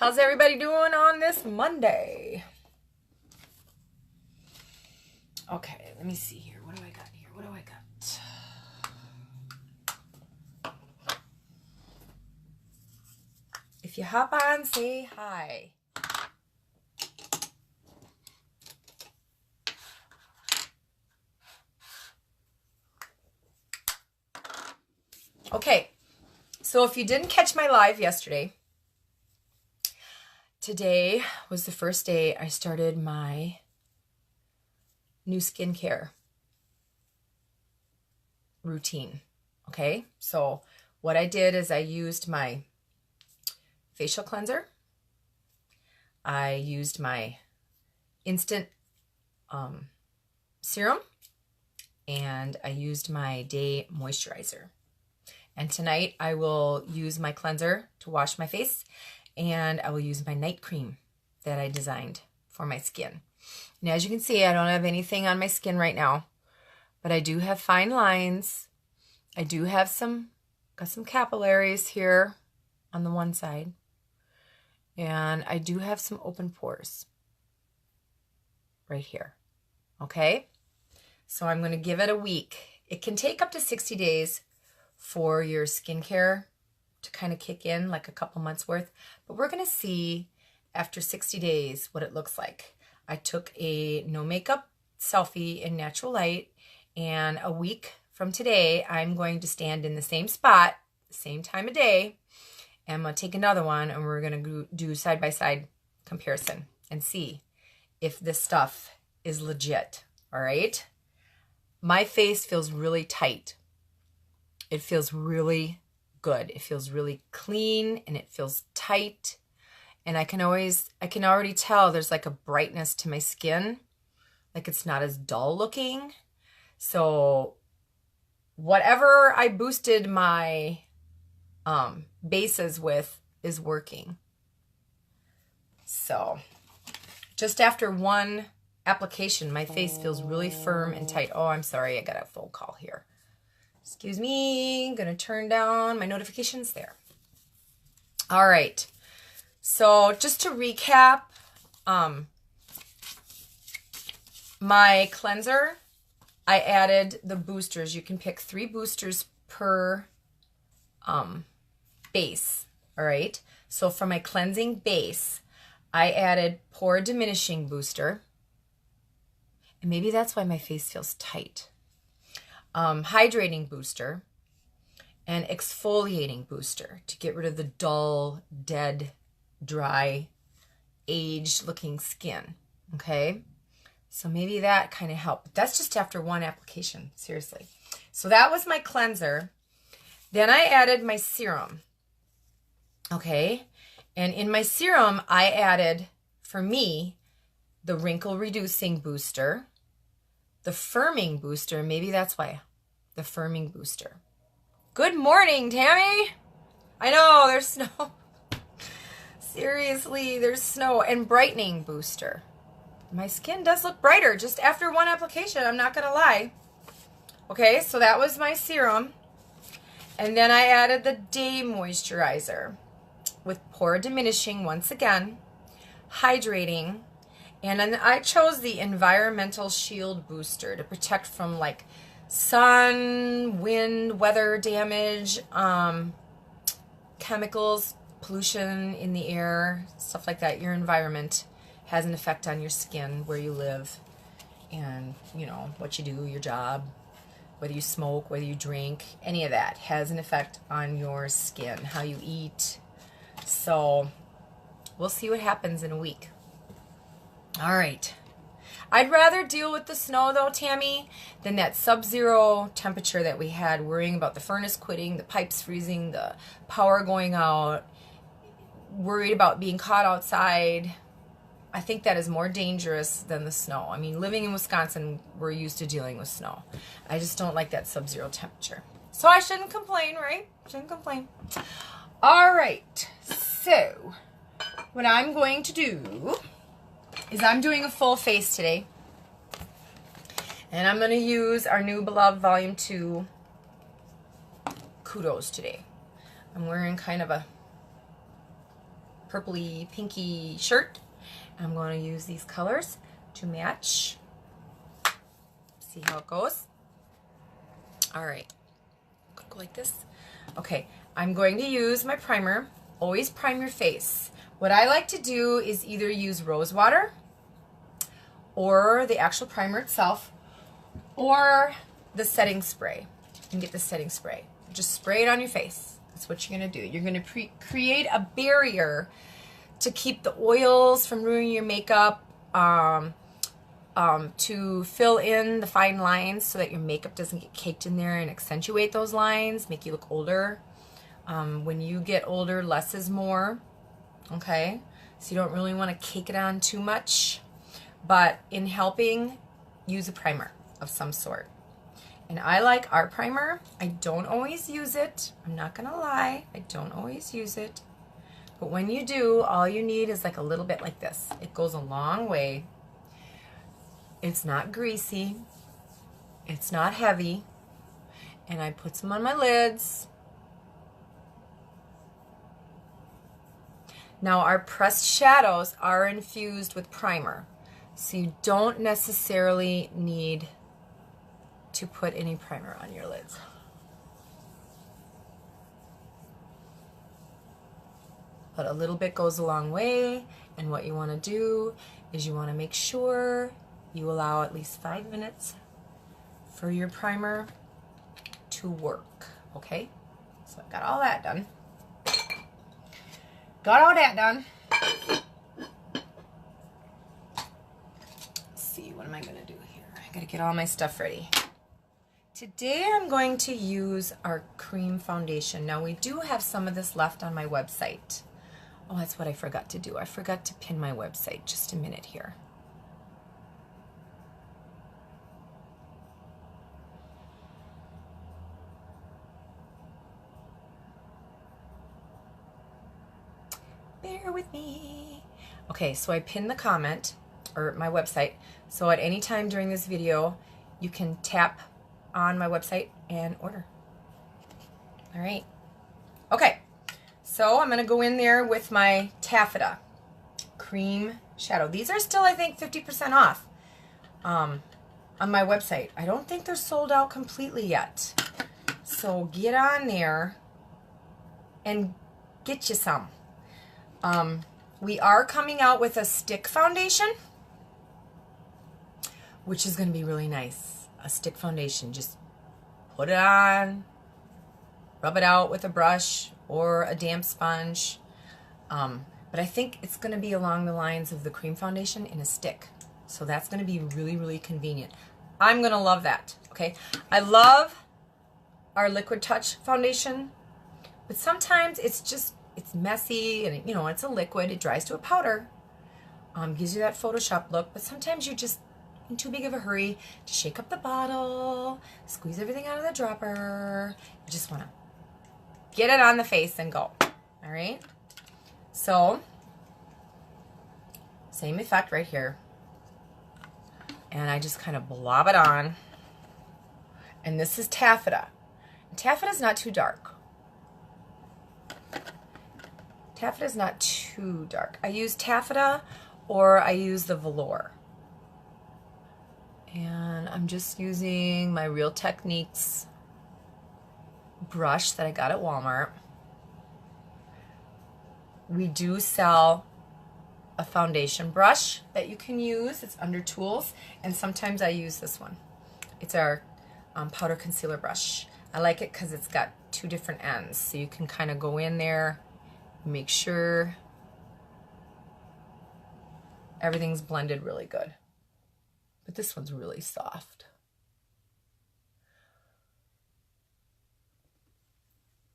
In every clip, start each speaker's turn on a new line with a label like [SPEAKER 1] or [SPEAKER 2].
[SPEAKER 1] How's everybody doing on this Monday? Okay, let me see here. What do I got here? What do I got? If you hop on, say hi. Okay, so if you didn't catch my live yesterday, today was the first day I started my new skincare routine. Okay, so what I did is I used my facial cleanser. I used my instant serum, and I used my day moisturizer. And tonight I will use my cleanser to wash my face, and I will use my night cream that I designed for my skin. And as you can see, I don't have anything on my skin right now, but I do have fine lines. I do have got some capillaries here on the one side, and I do have some open pores right here. Okay, so I'm going to give it a week. It can take up to 60 days for your skincare to kind of kick in, like a couple months worth. But we're going to see after 60 days what it looks like. I took a no makeup selfie in natural light, and a week from today, I'm going to stand in the same spot, same time of day, and I'm going to take another one, and we're going to do side-by-side comparison and see if this stuff is legit, all right? My face feels really tight. It feels really good. It feels really clean, and it feels tight. And I can already tell there's like a brightness to my skin. Like it's not as dull looking. So whatever I boosted my bases with is working. So just after one application, my face feels really firm and tight. Oh, I'm sorry. I got a phone call here. Excuse me, I'm gonna turn down my notifications there. All right, so just to recap, my cleanser, I added the boosters. You can pick 3 boosters per base, all right? So for my cleansing base, I added pore diminishing booster, and maybe that's why my face feels tight. Hydrating booster, and exfoliating booster to get rid of the dull, dead, dry, aged looking skin. Okay, so maybe that kind of helped. But that's just after one application, seriously. So that was my cleanser. Then I added my serum. Okay, and in my serum I added, for me, the wrinkle reducing booster, the firming booster. Maybe that's why. The firming booster. Good morning, Tammy. I know, there's snow. Seriously, there's snow. And brightening booster. My skin does look brighter just after one application. I'm not going to lie. Okay, so that was my serum. And then I added the day moisturizer with pore diminishing once again, hydrating. And then I chose the environmental shield booster to protect from like sun, wind, weather damage, chemicals, pollution in the air, stuff like that. Your environment has an effect on your skin, where you live, and you know what you do, your job, whether you smoke, whether you drink, any of that has an effect on your skin, how you eat. So we'll see what happens in a week. All right. I'd rather deal with the snow, though, Tammy, than that sub-zero temperature that we had, worrying about the furnace quitting, the pipes freezing, the power going out, worried about being caught outside. I think that is more dangerous than the snow. I mean, living in Wisconsin, we're used to dealing with snow. I just don't like that sub-zero temperature. So I shouldn't complain, right? Shouldn't complain. All right. So what I'm going to do is I'm doing a full face today, and I'm going to use our new beloved Volume 2 Kudos today. I'm wearing kind of a purpley pinky shirt. I'm going to use these colors to match. See how it goes. All right, go like this. Okay, I'm going to use my primer. Always prime your face. What I like to do is either use rose water or the actual primer itself or the setting spray. You can get the setting spray. Just spray it on your face. That's what you're going to do. You're going to create a barrier to keep the oils from ruining your makeup, to fill in the fine lines so that your makeup doesn't get caked in there and accentuate those lines, make you look older. When you get older, less is more, okay? So you don't really want to cake it on too much, but in helping, use a primer of some sort. And I like our primer. I don't always use it. I'm not gonna lie, I don't always use it. But when you do, all you need is like a little bit like this. It goes a long way. It's not greasy. It's not heavy. And I put some on my lids. Now our pressed shadows are infused with primer. So you don't necessarily need to put any primer on your lids. But a little bit goes a long way, and what you want to do is you want to make sure you allow at least 5 minutes for your primer to work, okay? So I got all that done. Got all that done. Let's see, what am I going to do here? I got to get all my stuff ready. Today I'm going to use our cream foundation. Now we do have some of this left on my website. Oh, that's what I forgot to do. I forgot to pin my website. Just a minute here. Bear with me. Okay, so I pinned the comment, or my website, so at any time during this video, you can tap on my website and order. All right. Okay. So I'm going to go in there with my taffeta cream shadow. These are still, I think, 50% off on my website. I don't think they're sold out completely yet. So get on there and get you some. We are coming out with a stick foundation, which is going to be really nice. A stick foundation. Just put it on, rub it out with a brush or a damp sponge. But I think it's going to be along the lines of the cream foundation in a stick. So that's going to be really, really convenient. I'm going to love that. Okay. I love our Liquid Touch foundation, but sometimes it's messy and, you know, it's a liquid. It dries to a powder. Gives you that Photoshop look, but sometimes you're just in too big of a hurry to shake up the bottle, squeeze everything out of the dropper. You just want to get it on the face and go. All right. So, same effect right here. And I just kind of blob it on. And this is taffeta. Taffeta is not too dark. Taffeta is not too dark. I use taffeta or I use the velour. And I'm just using my Real Techniques brush that I got at Walmart. We do sell a foundation brush that you can use. It's under tools, and sometimes I use this one. It's our powder concealer brush. I like it because it's got two different ends, so you can kind of go in there, make sure everything's blended really good. But this one's really soft.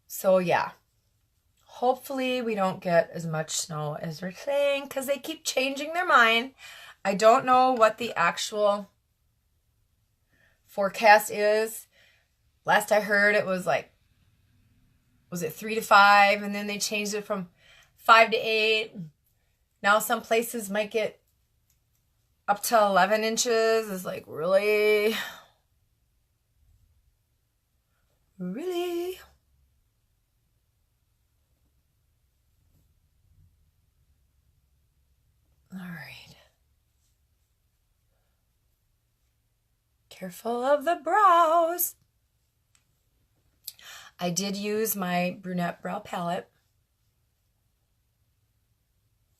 [SPEAKER 1] So yeah, hopefully we don't get as much snow as they're saying because they keep changing their mind. I don't know what the actual forecast is. Last I heard it was like, was it 3 to 5? And then they changed it from 5 to 8. Now some places might get up to 11 inches. It's like, really? Really? Careful of the brows. I did use my brunette brow palette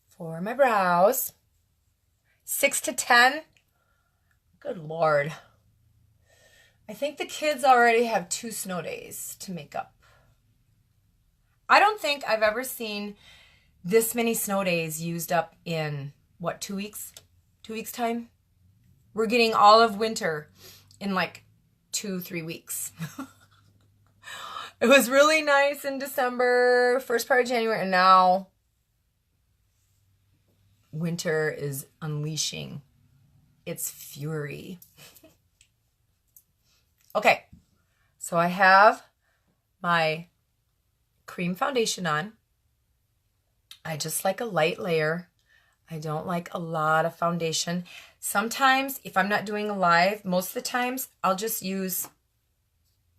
[SPEAKER 1] for my brows. 6 to 10. Good Lord. I think the kids already have 2 snow days to make up. I don't think I've ever seen this many snow days used up in, what, 2 weeks? 2 weeks time? We're getting all of winter in like 2-3 weeks. It was really nice in December, first part of January, and now winter is unleashing its fury. Okay, so I have my cream foundation on. I just like a light layer. I don't like a lot of foundation. Sometimes, if I'm not doing a live, most of the times, I'll just use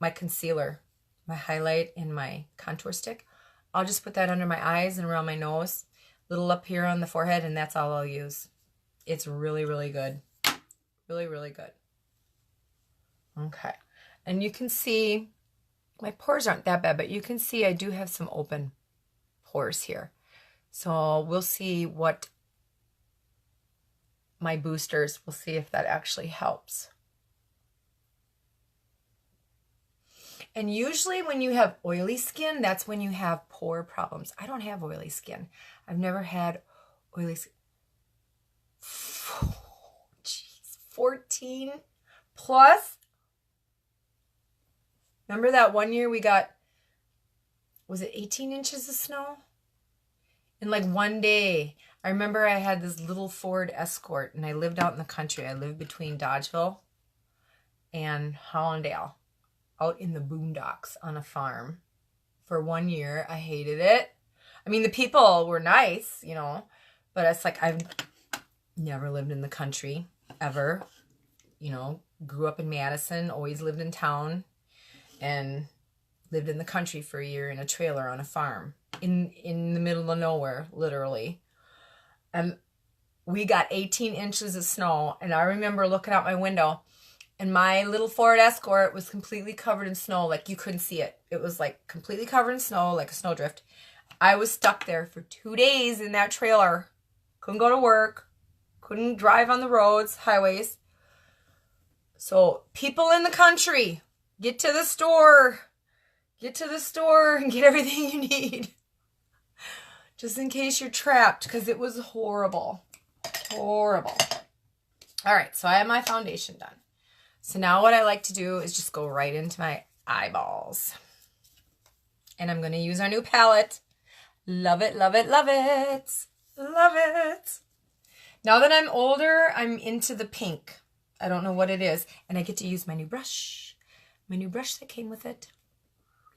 [SPEAKER 1] my concealer, my highlight, and my contour stick. I'll just put that under my eyes and around my nose, a little up here on the forehead, and that's all I'll use. It's really, really good. Really, really good. Okay. And you can see, my pores aren't that bad, but you can see I do have some open pores here. So we'll see what my boosters, we'll see if that actually helps. And usually when you have oily skin, that's when you have pore problems. I don't have oily skin. I've never had oily skin. Jeez, 14 plus. Remember that one year we got, was it 18 inches of snow? In like one day. I remember I had this little Ford Escort and I lived out in the country. I lived between Dodgeville and Hollandale, out in the boondocks on a farm for 1 year. I hated it. I mean, the people were nice, you know, but it's like I've never lived in the country ever. You know, grew up in Madison, always lived in town, and lived in the country for a year in a trailer on a farm in the middle of nowhere, literally. And we got 18 inches of snow, and I remember looking out my window, and my little Ford Escort was completely covered in snow, like you couldn't see it. It was like completely covered in snow, like a snowdrift. I was stuck there for 2 days in that trailer. Couldn't go to work. Couldn't drive on the roads, highways. So people in the country, get to the store. Get to the store and get everything you need. Just in case you're trapped, because it was horrible. Horrible. All right, so I have my foundation done. So now what I like to do is just go right into my eyeballs. And I'm going to use our new palette. Love it, love it, love it. Love it. Now that I'm older, I'm into the pink. I don't know what it is. And I get to use my new brush. My new brush that came with it.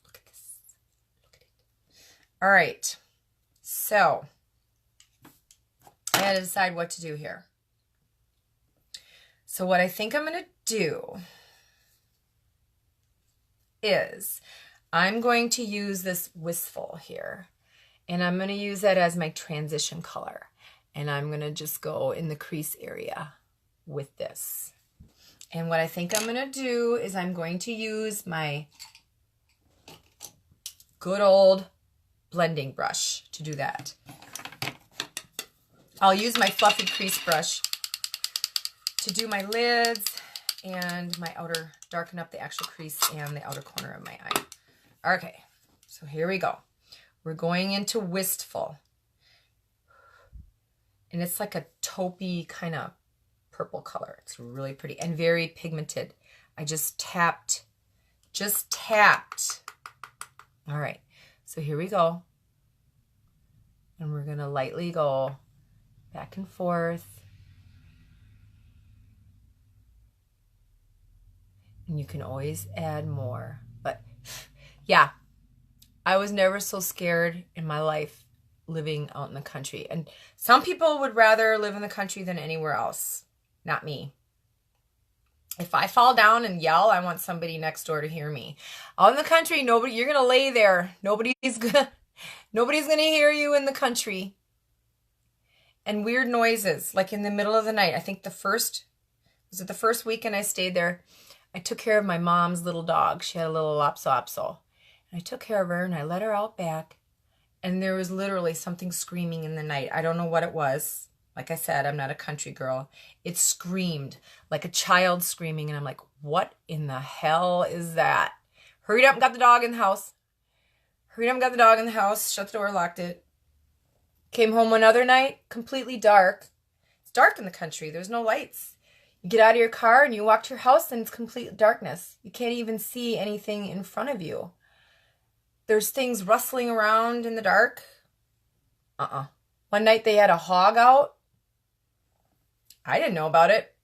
[SPEAKER 1] Look at this. Look at it. All right. So, I had to decide what to do here. So what I think I'm going to do is I'm going to use this Wistful here. And I'm going to use that as my transition color. And I'm going to just go in the crease area with this. And what I think I'm going to do is I'm going to use my good old blending brush to do that. I'll use my fluffy crease brush to do my lids and my outer, darken up the actual crease and the outer corner of my eye. Okay, so here we go. We're going into Wistful. And it's like a taupey kind of purple color. It's really pretty and very pigmented. I just tapped. All right, so here we go. And we're gonna lightly go back and forth. And you can always add more. But yeah, I was never so scared in my life living out in the country. And some people would rather live in the country than anywhere else. Not me. If I fall down and yell, I want somebody next door to hear me. Out in the country, nobody, you're gonna lay there. Nobody's gonna hear you in the country. And weird noises, like in the middle of the night. I think the first Was it the first weekend I stayed there? I took care of my mom's little dog. She had a little Lopso. And I took care of her and I let her out back. And there was literally something screaming in the night. I don't know what it was. Like I said, I'm not a country girl. It screamed like a child screaming. And I'm like, what in the hell is that? Hurried up and got the dog in the house. Hurried up and got the dog in the house. Shut the door, locked it. Came home one other night, completely dark. It's dark in the country. There's no lights. You get out of your car and you walk to your house and it's complete darkness. You can't even see anything in front of you. There's things rustling around in the dark. One night they had a hog out. I didn't know about it.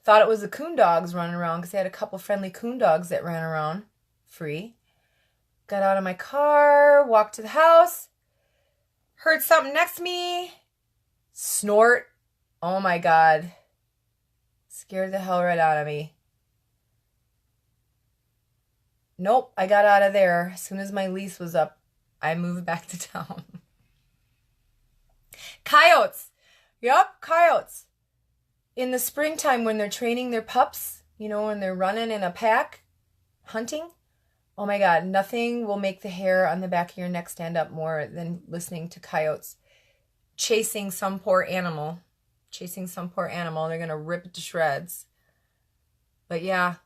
[SPEAKER 1] Thought it was the coon dogs running around because they had a couple friendly coon dogs that ran around free. Got out of my car, walked to the house, heard something next to me, snort. Oh my God. Scared the hell right out of me. Nope, I got out of there. As soon as my lease was up, I moved back to town. Coyotes. Yup, coyotes. In the springtime when they're training their pups, you know, when they're running in a pack, hunting. Oh my God, nothing will make the hair on the back of your neck stand up more than listening to coyotes chasing some poor animal. They're going to rip it to shreds. But yeah,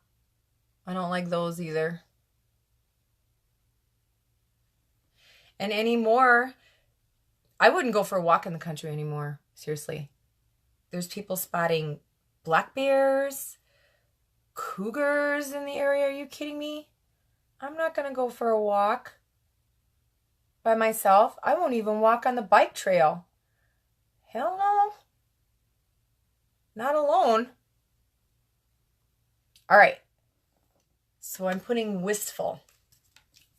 [SPEAKER 1] I don't like those either. And anymore, I wouldn't go for a walk in the country anymore. Seriously. There's people spotting black bears, cougars in the area. Are you kidding me? I'm not going to go for a walk by myself. I won't even walk on the bike trail. Hell no. Not alone. All right. So I'm putting Wistful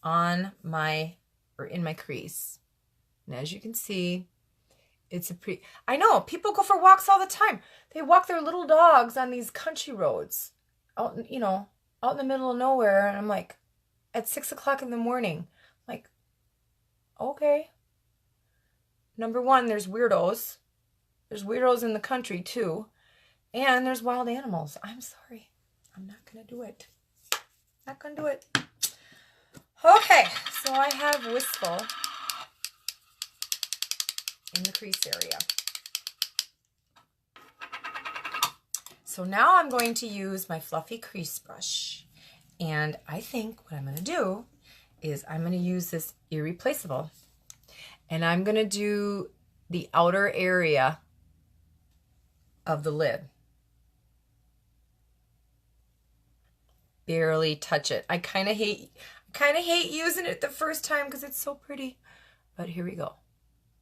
[SPEAKER 1] on in my crease. And as you can see, it's I know, people go for walks all the time. They walk their little dogs on these country roads out, out in the middle of nowhere. And I'm like, at 6 o'clock in the morning, like, okay. Number one, there's weirdos. There's weirdos in the country too. And there's wild animals. I'm sorry. I'm not going to do it. Not going to do it. Okay, so I have Wistful in the crease area. So now I'm going to use my fluffy crease brush. And I think what I'm going to do is I'm going to use this irreplaceable. And I'm going to do the outer area of the lid. Barely touch it. I kind of hate using it the first time because it's so pretty. But here we go.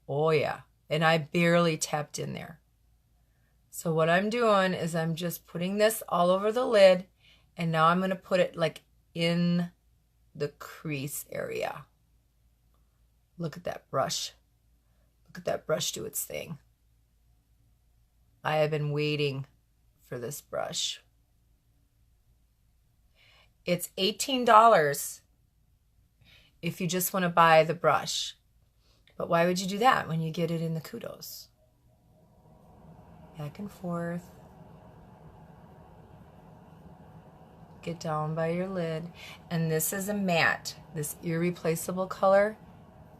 [SPEAKER 1] Oh yeah. And I barely tapped in there. So what I'm doing is I'm just putting this all over the lid. And now I'm going to put it like in the crease area. Look at that brush. Look at that brush do its thing. I have been waiting for this brush. It's $18 if you just want to buy the brush. But why would you do that when you get it in the Kudos? Back and forth. Get down by your lid. And this is a matte. This irreplaceable color,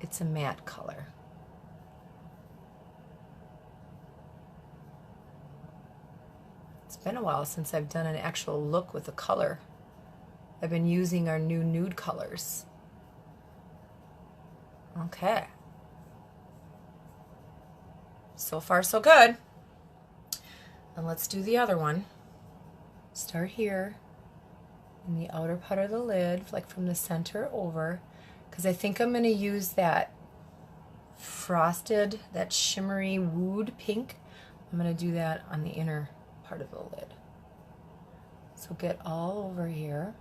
[SPEAKER 1] it's a matte color. It's been a while since I've done an actual look with a color. I've been using our new nude colors. Okay. So far, so good. And let's do the other one. Start here in the outer part of the lid, like from the center over, because I think I'm going to use that frosted, that shimmery wood pink. I'm going to do that on the inner part of the lid. So get all over here.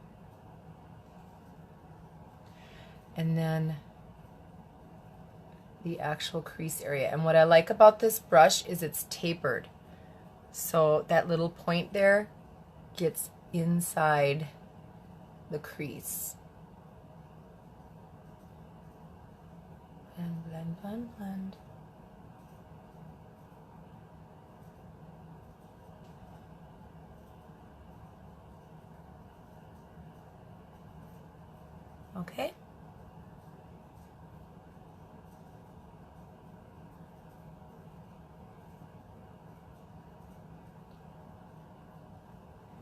[SPEAKER 1] And then the actual crease area. And what I like about this brush is it's tapered. So that little point there gets inside the crease. And blend, blend, blend. Okay.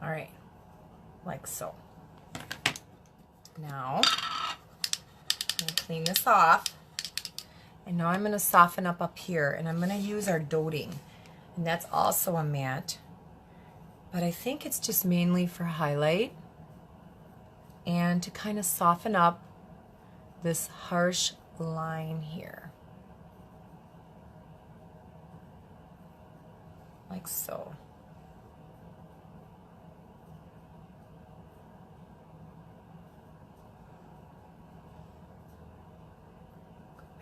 [SPEAKER 1] All right, like so. Now, I'm gonna clean this off. And now I'm gonna soften up here, and I'm gonna use our Doting. And that's also a matte, but I think it's just mainly for highlight and to kind of soften up this harsh line here. Like so.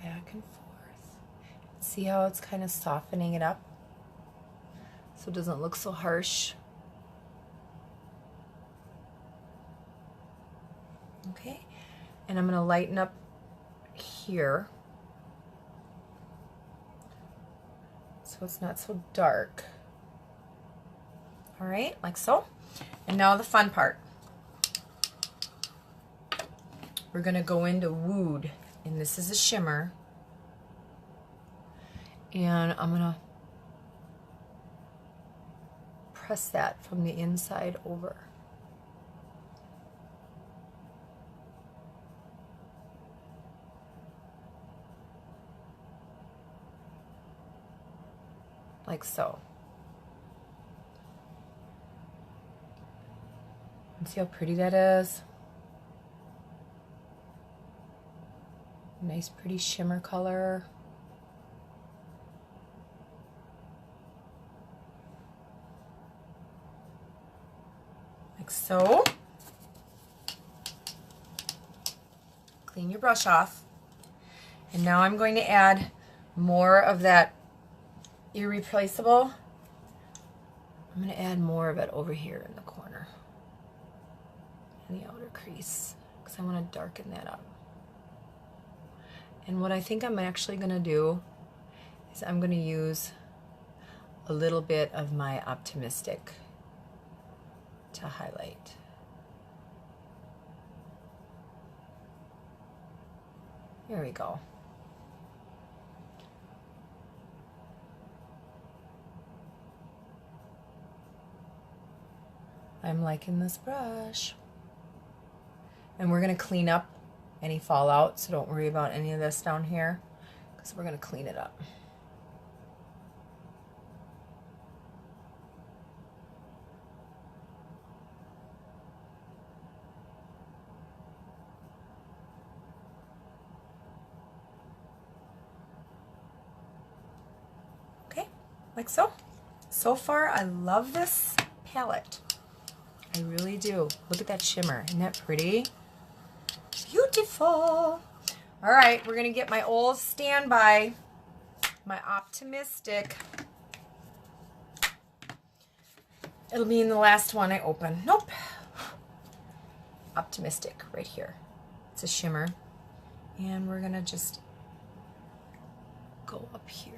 [SPEAKER 1] Back and forth. See how it's kind of softening it up so it doesn't look so harsh. Okay, and I'm going to lighten up here so it's not so dark. All right, like so. And now the fun part. We're going to go into Wood, and this is a shimmer. And I'm going to press that from the inside over. Like so. And see how pretty that is? Nice pretty shimmer color. Like so. Clean your brush off. And now I'm going to add more of that irreplaceable. I'm going to add more of it over here in the corner, in the outer crease, because I want to darken that up. And what I think I'm actually going to do is I'm going to use a little bit of my Optimistic to highlight. Here we go. I'm liking this brush. And we're going to clean up any fallout, so don't worry about any of this down here, because we're going to clean it up. Okay, like so. So far, I love this palette. I really do. Look at that shimmer. Isn't that pretty? Beautiful. All right, we're going to get my old standby, my Optimistic. It'll be in the last one I open. Nope. Optimistic right here. It's a shimmer. And we're going to just go up here.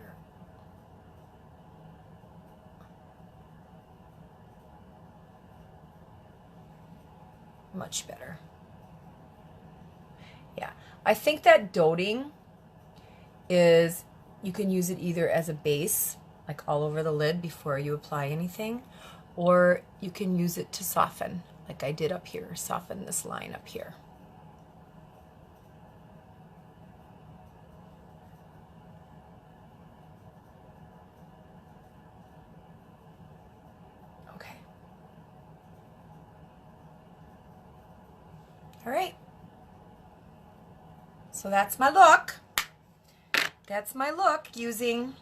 [SPEAKER 1] Much better. Yeah, I think that Doting is, you can use it either as a base, like all over the lid before you apply anything, or you can use it to soften, like I did up here, soften this line up here. Okay. All right. So that's my look. That's my look using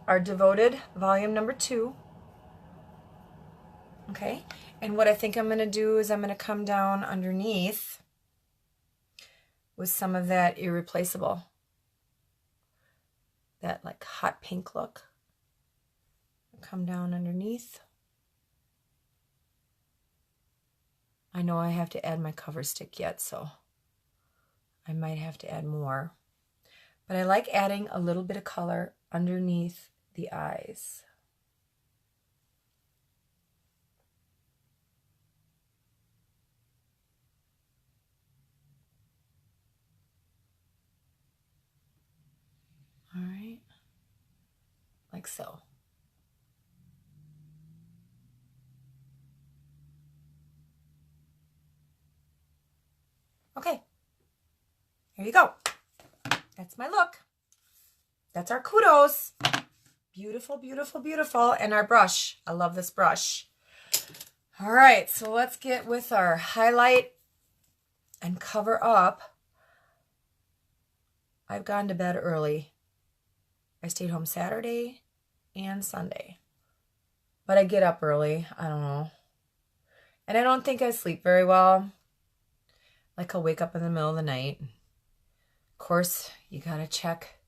[SPEAKER 1] our Devoted volume number 2. Okay, and what I think I'm going to do is I'm going to come down underneath with some of that Irreplaceable, that like hot pink look. Come down underneath. I know I have to add my cover stick yet, so I might have to add more. But I like adding a little bit of color underneath the eyes. like so. Okay, there you go. That's my look. That's our Kudos. Beautiful, beautiful, beautiful. And our brush. I love this brush. All right, so let's get with our highlight and cover up. I've gone to bed early. I stayed home Saturday and Sunday. But I get up early. I don't know. And I don't think I sleep very well. Like I'll wake up in the middle of the night. Of course, you gotta check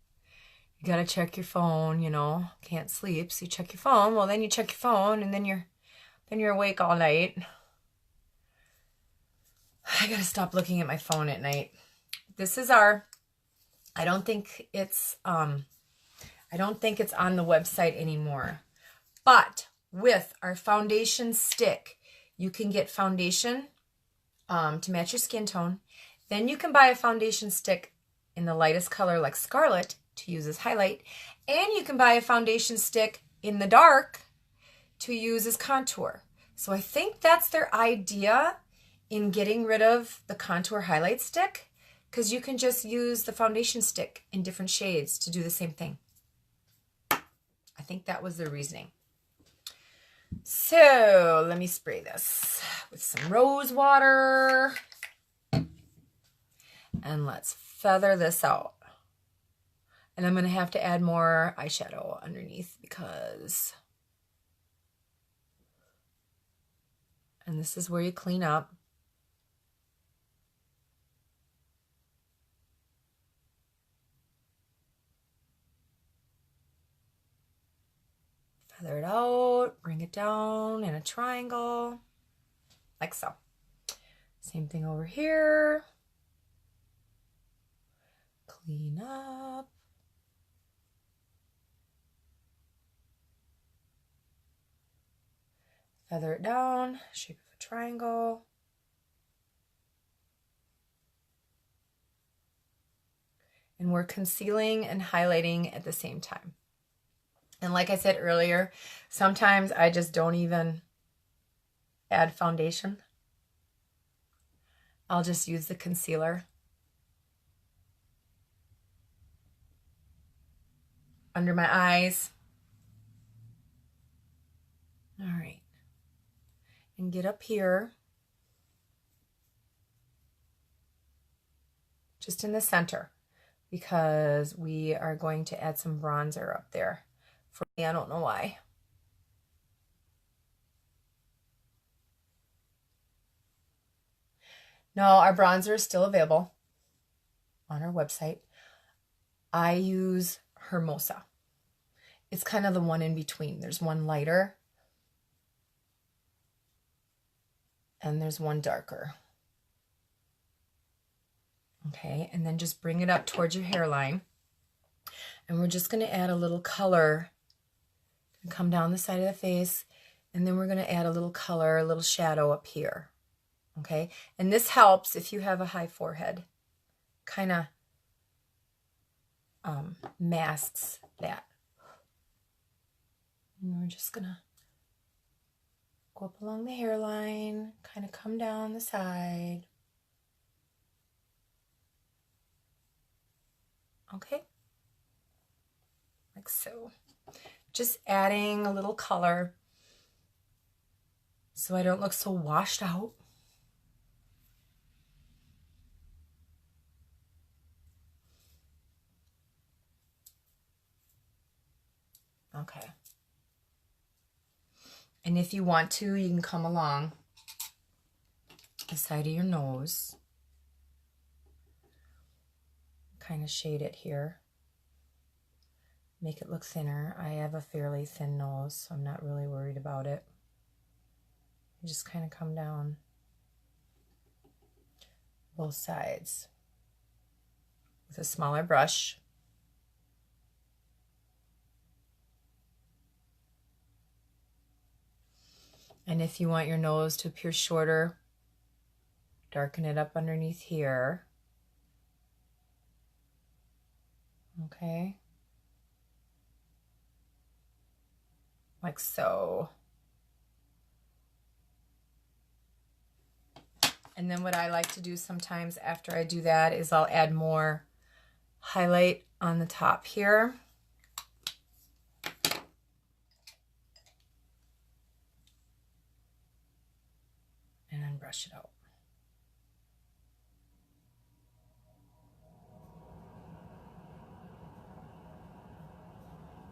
[SPEAKER 1] your phone, you know. Can't sleep, so you check your phone. Well, then you check your phone, and then you're awake all night. I gotta stop looking at my phone at night. This is our, I don't think it's on the website anymore. But with our foundation stick, you can get foundation to match your skin tone. Then you can buy a foundation stick in the lightest color like scarlet to use as highlight. And you can buy a foundation stick in the dark to use as contour. So I think that's their idea in getting rid of the contour highlight stick, because you can just use the foundation stick in different shades to do the same thing. I think that was their reasoning. So let me spray this with some rose water. And let's feather this out. And I'm going to have to add more eyeshadow underneath because... And this is where you clean up. Feather it out, bring it down in a triangle, like so. Same thing over here. Clean up. Feather it down, shape of a triangle. And we're concealing and highlighting at the same time. And like I said earlier, sometimes I just don't even add foundation. I'll just use the concealer under my eyes. All right. And get up here, just in the center, because we are going to add some bronzer up there. For me, I don't know why. No, our bronzer is still available on our website. I use Hermosa. It's kind of the one in between. There's one lighter and there's one darker. Okay, and then just bring it up towards your hairline. And we're just going to add a little color. Come down the side of the face, and then we're going to add a little color, a little shadow up here. Okay, and this helps if you have a high forehead. Kind of masks that. And we're just going to go up along the hairline, kind of come down the side. Okay, like so. Just adding a little color so I don't look so washed out. Okay. And if you want to, you can come along the side of your nose. Kind of shade it here. Make it look thinner. I have a fairly thin nose, so I'm not really worried about it. You just kind of come down both sides with a smaller brush. And if you want your nose to appear shorter, darken it up underneath here. Okay. like so. And then what I like to do sometimes after I do that is I'll add more highlight on the top here. And then brush it out.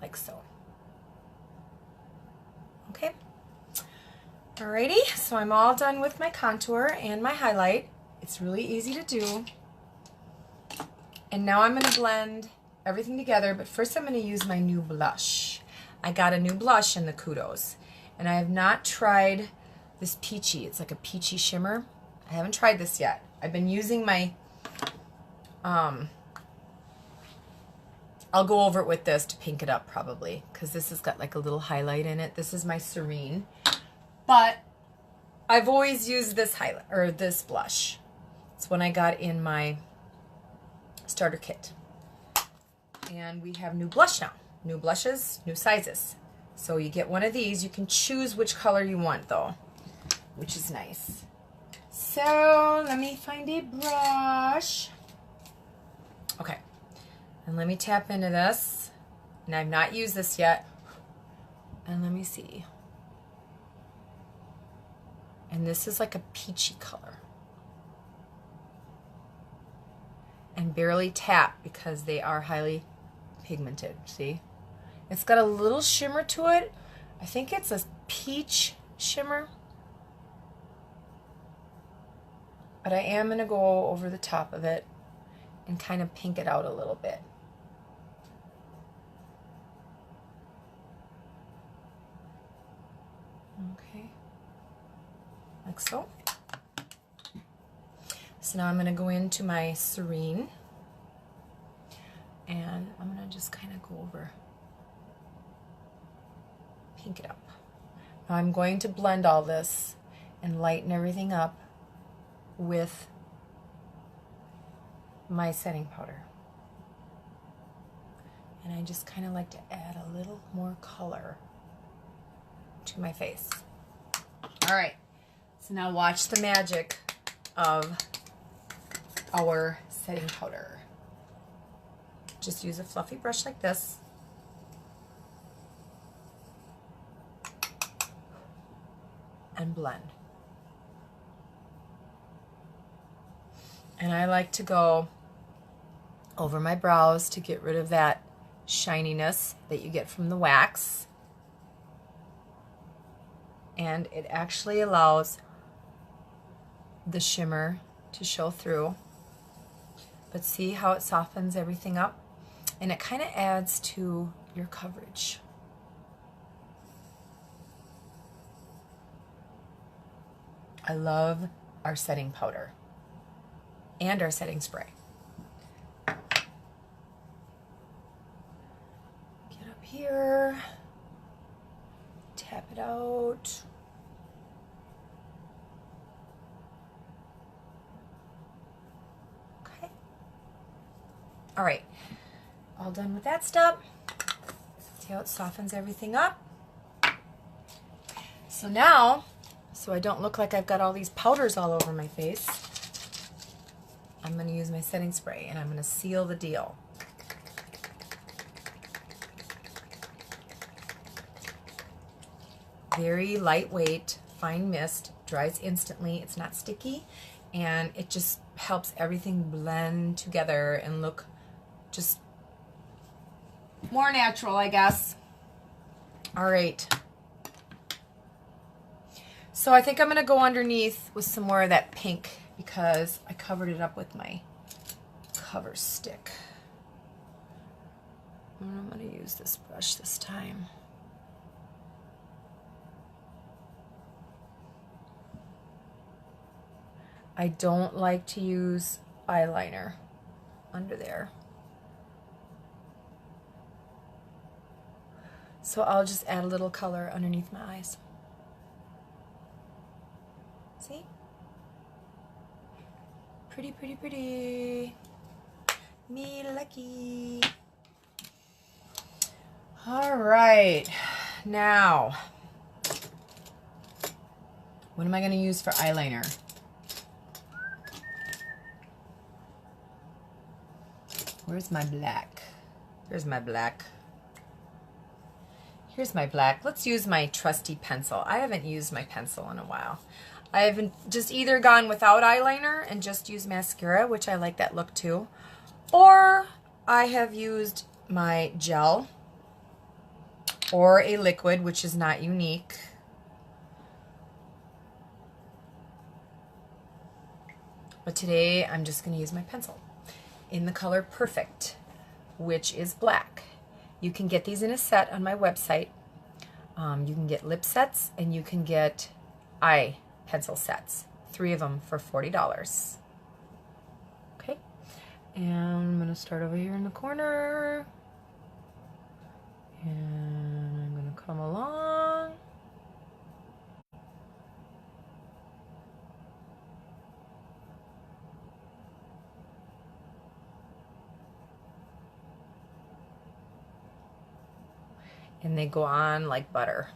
[SPEAKER 1] Like so. Okay. Alrighty, so I'm all done with my contour and my highlight. It's really easy to do. And now I'm going to blend everything together, but first I'm going to use my new blush. I got a new blush in the Kudos, and I have not tried this peachy. It's like a peachy shimmer. I haven't tried this yet. I've been using my, I'll go over it with this to pink it up probably, because this has got like a little highlight in it. This is my Serene. But I've always used this highlight, or this blush. It's one I got in my starter kit. And we have new blush now. New blushes, new sizes. So you get one of these. You can choose which color you want though, which is nice. So let me find a brush. Okay. And let me tap into this. And I've not used this yet. And let me see. And this is like a peachy color. And barely tap because they are highly pigmented, see? It's got a little shimmer to it. I think it's a peach shimmer. But I am going to go over the top of it and kind of pink it out a little bit. Okay. Like so. So now I'm going to go into my Serene, and I'm going to just kind of go over, pink it up. Now I'm going to blend all this and lighten everything up with my setting powder. And I just kind of like to add a little more color to my face. All right, so now watch the magic of our setting powder. Just use a fluffy brush like this. And blend. And I like to go over my brows to get rid of that shininess that you get from the wax. And it actually allows the shimmer to show through. But see how it softens everything up? And it kind of adds to your coverage. I love our setting powder and our setting spray. Get up here, tap it out. Okay. All right, all done with that step. See how it softens everything up? So now, so I don't look like I've got all these powders all over my face, I'm going to use my setting spray and I'm going to seal the deal. Very lightweight, fine mist, dries instantly, it's not sticky, and it just helps everything blend together and look just more natural, I guess. All right. So I think I'm going to go underneath with some more of that pink because I covered it up with my cover stick. And I'm going to use this brush this time. I don't like to use eyeliner under there. So I'll just add a little color underneath my eyes. See? Pretty, pretty, pretty. Me lucky. All right. now, what am I going to use for eyeliner? Where's my black? Here's my black. Here's my black. Let's use my trusty pencil. I haven't used my pencil in a while. I haven't just either gone without eyeliner and just used mascara, which I like that look too, or I have used my gel or a liquid, which is not unique. But today I'm just going to use my pencil in the color Perfect, which is black. You can get these in a set on my website. You can get lip sets and you can get eye pencil sets. 3 of them for $40. Okay, and I'm going to start over here in the corner. And I'm going to come along. And they go on like butter.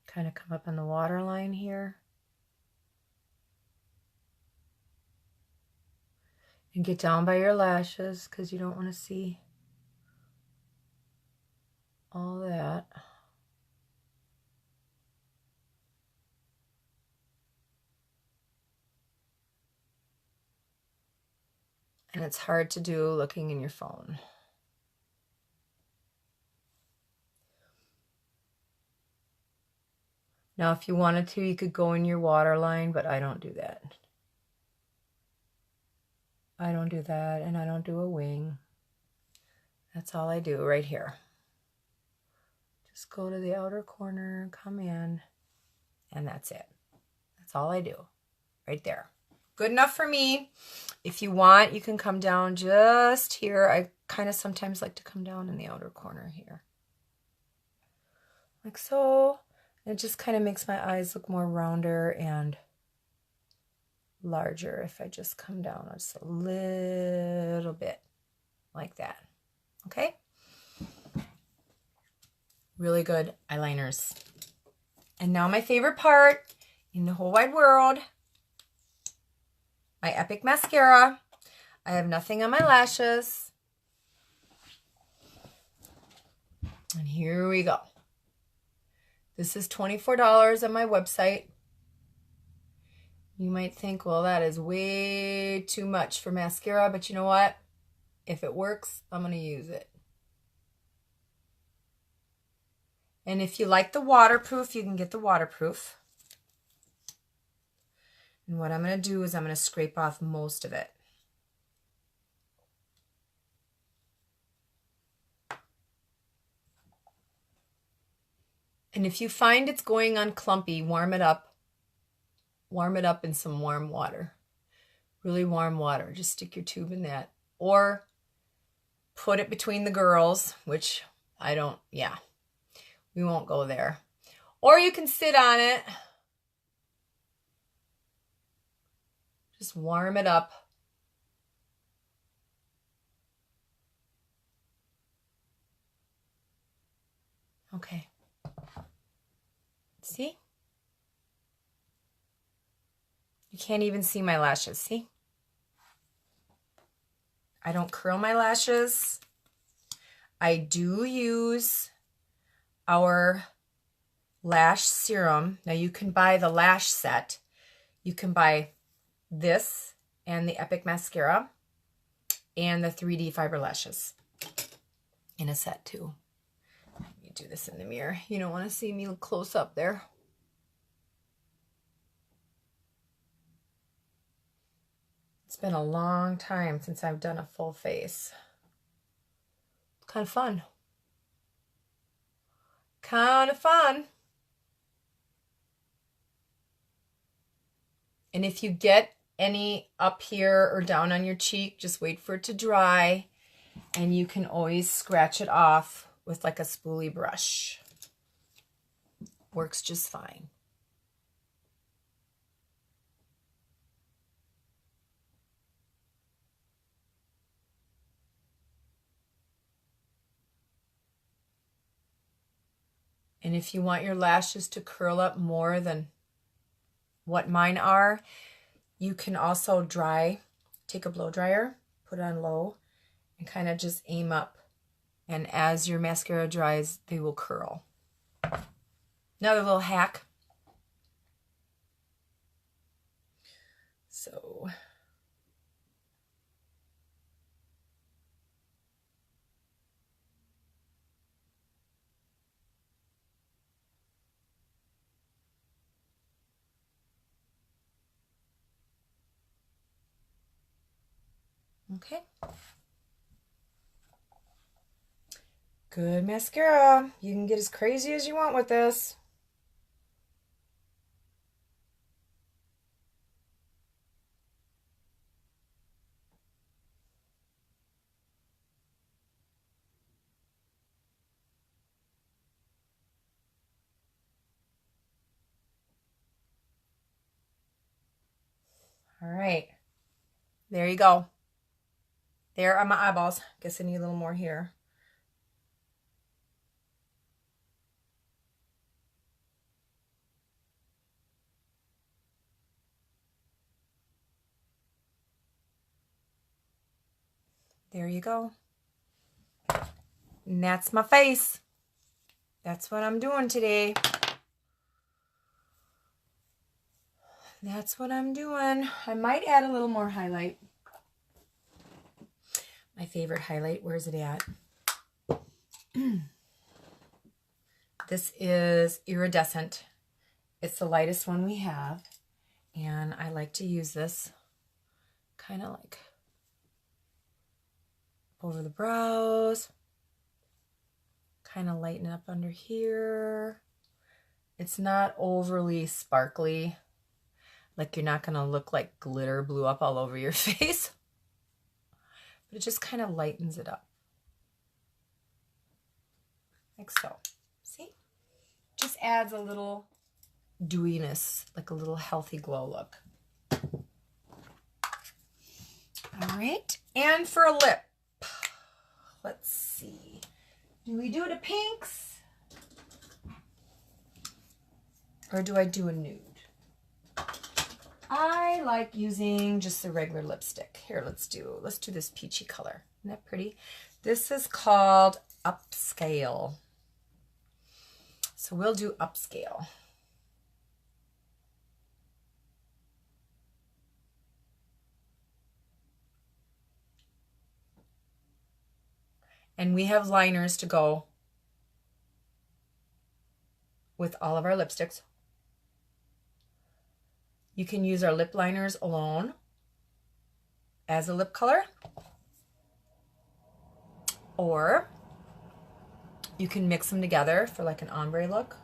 [SPEAKER 1] Kind of come up on the waterline here. And get down by your lashes because you don't want to see all that. And it's hard to do looking in your phone. Now, if you wanted to, you could go in your waterline, but I don't do that. I don't do that, and I don't do a wing. That's all I do right here. Just go to the outer corner, come in, and that's it. That's all I do right there. Good enough for me. If you want, you can come down just here. I kind of sometimes like to come down in the outer corner here. Like so. It just kind of makes my eyes look more rounder and larger if I just come down just a little bit like that. Okay? Really good eyeliners. And now my favorite part in the whole wide world, my Epic Mascara. I have nothing on my lashes. And here we go. This is $24 on my website. You might think, well, that is way too much for mascara, but you know what? If it works, I'm going to use it. And if you like the waterproof, you can get the waterproof. And what I'm going to do is I'm going to scrape off most of it. And if you find it's going on clumpy, warm it up. Warm it up in some warm water. Really warm water. Just stick your tube in that. Or put it between the girls, which I don't, yeah. We won't go there. Or you can sit on it. Just warm it up. Okay. See? You can't even see my lashes, see? I don't curl my lashes. I do use our lash serum. Now you can buy the lash set. You can buy this and the Epic Mascara and the 3D fiber lashes in a set too. Let me do this in the mirror. You don't want to see me close up there. It's been a long time since I've done a full face. It's kind of fun. Kind of fun. And if you get any up here or down on your cheek, just wait for it to dry. And you can always scratch it off with like a spoolie brush. Works just fine. And if you want your lashes to curl up more than what mine are, you can also take a blow dryer, put it on low, and kind of just aim up. And as your mascara dries, they will curl. Another little hack. So okay. Good mascara. You can get as crazy as you want with this. All right. There you go. There are my eyeballs. Guess I need a little more here. There you go. And that's my face. That's what I'm doing today. That's what I'm doing. I might add a little more highlight. My favorite highlight, where's it at? This is Iridescent. It's the lightest one we have. And I like to use this kind of like over the brows. Kind of lighten up under here. It's not overly sparkly. Like you're not going to look like glitter blew up all over your face. But it just kind of lightens it up. Like so. See? Just adds a little dewiness, like a little healthy glow look. All right. And for a lip. Let's see. Do we do the pinks? Or do I do a nude? I like using just the regular lipstick. Here, let's do this peachy color. Isn't that pretty? This is called Upscale. So we'll do Upscale. And we have liners to go with all of our lipsticks. You can use our lip liners alone as a lip color, or you can mix them together for like an ombre look.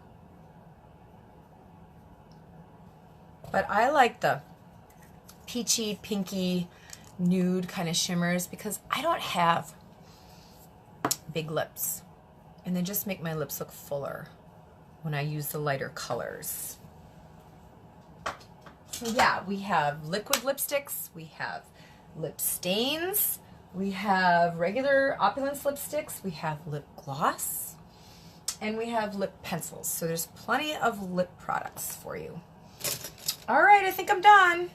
[SPEAKER 1] But I like the peachy, pinky, nude kind of shimmers because I don't have big lips, and they just make my lips look fuller when I use the lighter colors. So yeah, we have liquid lipsticks, we have lip stains, we have regular Opulence lipsticks, we have lip gloss, and we have lip pencils. So there's plenty of lip products for you. All right, I think I'm done.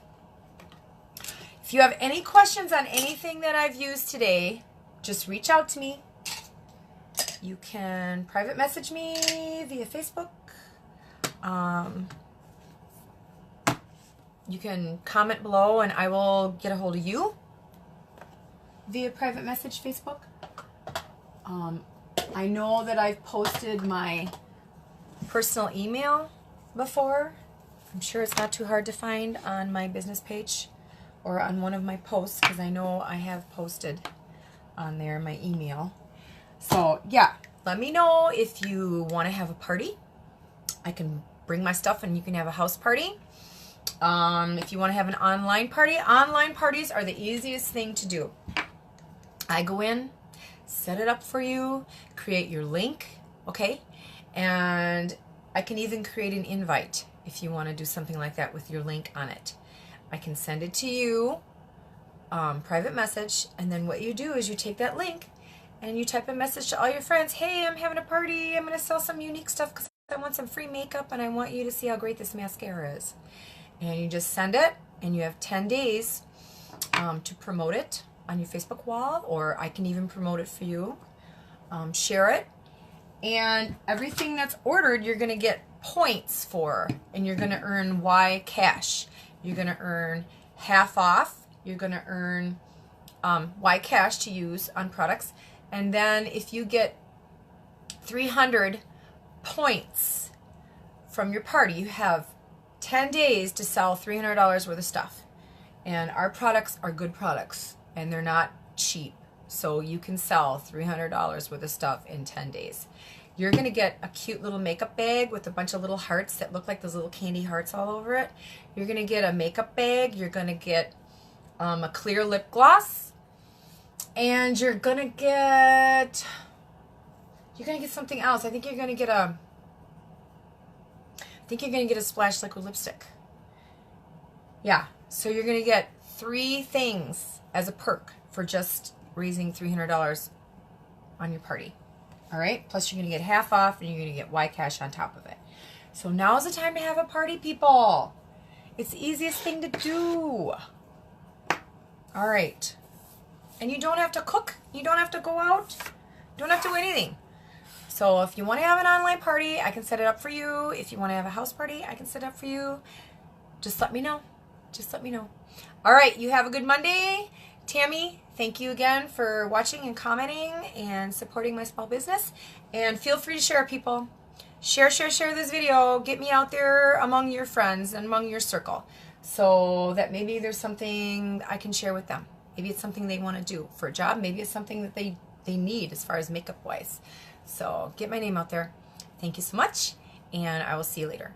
[SPEAKER 1] If you have any questions on anything that I've used today, just reach out to me. You can private message me via Facebook. You can comment below and I will get a hold of you via private message Facebook. I know that I've posted my personal email before. I'm sure it's not too hard to find on my business page or on one of my posts, because I know I have posted on there my email. So yeah, let me know if you want to have a party. I can bring my stuff and you can have a house party. If you want to have an online parties are the easiest thing to do. I go in, set it up for you, create your link, okay? And I can even create an invite if you want to do something like that with your link on it. I can send it to you, private message, and then what you do is you take that link and you type a message to all your friends. Hey, I'm having a party. I'm going to sell some unique stuff because I want some free makeup and I want you to see how great this mascara is. And you just send it, and you have 10 days to promote it on your Facebook wall, or I can even promote it for you. Share it. And everything that's ordered, you're going to get points for, and you're going to earn Y cash. You're going to earn half off. You're going to earn Y cash to use on products. And then if you get 300 points from your party, you have 10 days to sell $300 worth of stuff. And our products are good products, and they're not cheap. So you can sell $300 worth of stuff in 10 days. You're going to get a cute little makeup bag with a bunch of little hearts that look like those little candy hearts all over it. You're going to get a makeup bag. You're going to get a clear lip gloss. And you're going to get something else. I think you're going to get a Splash liquid lipstick. Yeah. So you're going to get 3 things as a perk for just raising $300 on your party. All right? Plus you're going to get half off, and you're going to get Y cash on top of it. So now's the time to have a party, people. It's the easiest thing to do. All right. And you don't have to cook. You don't have to go out. You don't have to do anything. So if you want to have an online party, I can set it up for you. If you want to have a house party, I can set it up for you. Just let me know. Just let me know. All right, you have a good Monday. Tammy, thank you again for watching and commenting and supporting my small business. And feel free to share, people. Share this video. Get me out there among your friends and among your circle, so that maybe there's something I can share with them. Maybe it's something they want to do for a job. Maybe it's something that they need as far as makeup wise. So get my name out there. Thank you so much, and I will see you later.